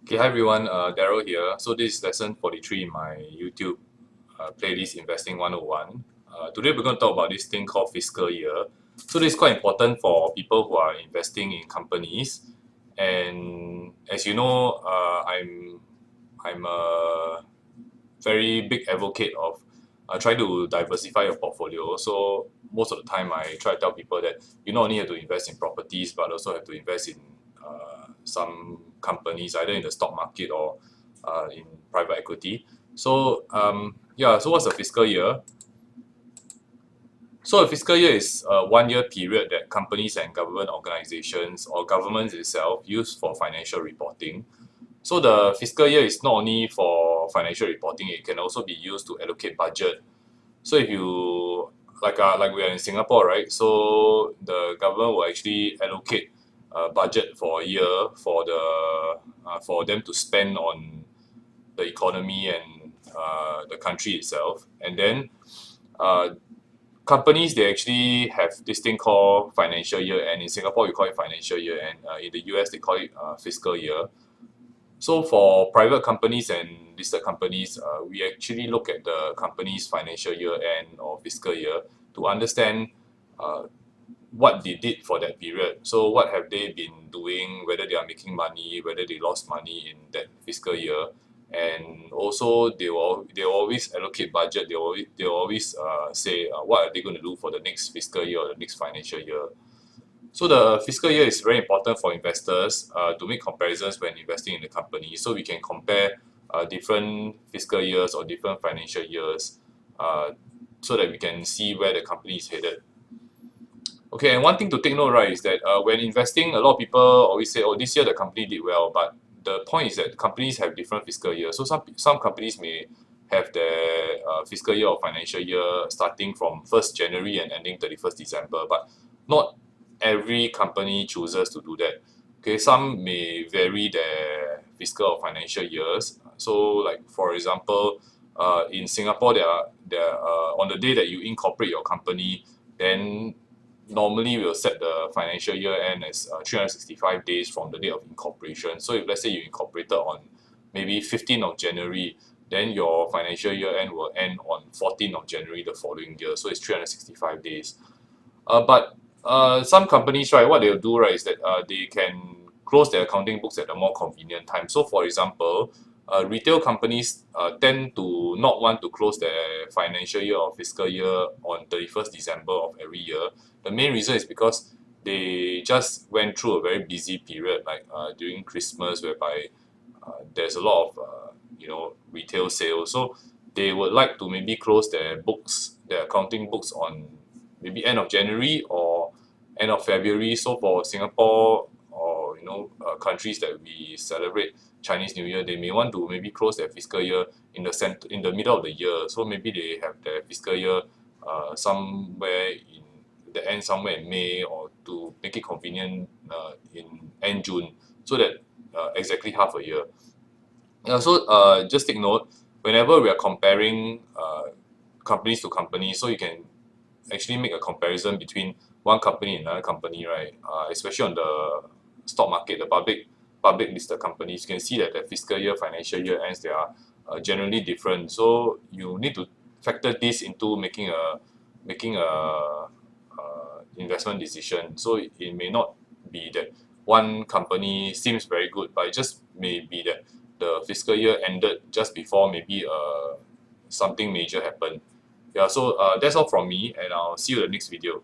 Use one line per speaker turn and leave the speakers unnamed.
Okay, hi everyone, Daryl here. So this is lesson 43 in my YouTube playlist Investing 101. Today we're going to talk about this thing called fiscal year. So this is quite important for people who are investing in companies. And as you know, I'm a very big advocate of trying to diversify your portfolio. So most of the time I try to tell people that you not only have to invest in properties, but also have to invest in some companies, either in the stock market or in private equity. So yeah, so what's a fiscal year? So a fiscal year is a 1 year period that companies and government organizations or governments itself use for financial reporting. So the fiscal year is not only for financial reporting, it can also be used to allocate budget. So if you like we are in Singapore, right? So the government will actually allocate a budget for a year for them to spend on the economy and the country itself. And then uh, companies, they actually have this thing called financial year, and in Singapore we call it financial year, and in the US they call it fiscal year. So for private companies and listed companies, we actually look at the company's financial year end or fiscal year to understand uh, what they did for that period. So what have they been doing, whether they are making money, whether they lost money in that fiscal year. And also they will always allocate budget, they will always say what are they going to do for the next fiscal year or the next financial year. So the fiscal year is very important for investors to make comparisons when investing in the company. So we can compare different fiscal years or different financial years uh, so that we can see where the company is headed. Okay, and one thing to take note, right, is that when investing, a lot of people always say, oh, this year the company did well. But the point is that companies have different fiscal years. So some companies may have their fiscal year or financial year starting from 1st January and ending 31st December. But not every company chooses to do that. Okay, some may vary their fiscal or financial years. So, like for example, in Singapore, on the day that you incorporate your company, then normally we'll set the financial year end as 365 days from the date of incorporation. So if let's say you incorporated on maybe 15th of January, then your financial year end will end on 14th of January the following year. So it's 365 days. But some companies, right, what they'll do, right, is that they can close their accounting books at a more convenient time. So, for example, retail companies tend to not want to close their financial year or fiscal year on 31st December of every year. The main reason is because they just went through a very busy period, like during Christmas, whereby there's a lot of retail sales. So they would like to maybe close their accounting books on maybe end of January or end of February. So for Singapore or countries that we celebrate Chinese New Year, they may want to maybe close their fiscal year in the middle of the year. So maybe they have their fiscal year somewhere in the end somewhere in May, or to make it convenient in end June, so that exactly half a year. Yeah, so just take note, whenever we are comparing companies to companies, so you can actually make a comparison between one company and another company, right? Especially on the stock market, the public listed companies, you can see that the fiscal year, financial year ends, they are generally different. So you need to factor this into making a investment decision. So it may not be that one company seems very good, but it just may be that the fiscal year ended just before maybe something major happened. Yeah, so that's all from me, and I'll see you in the next video.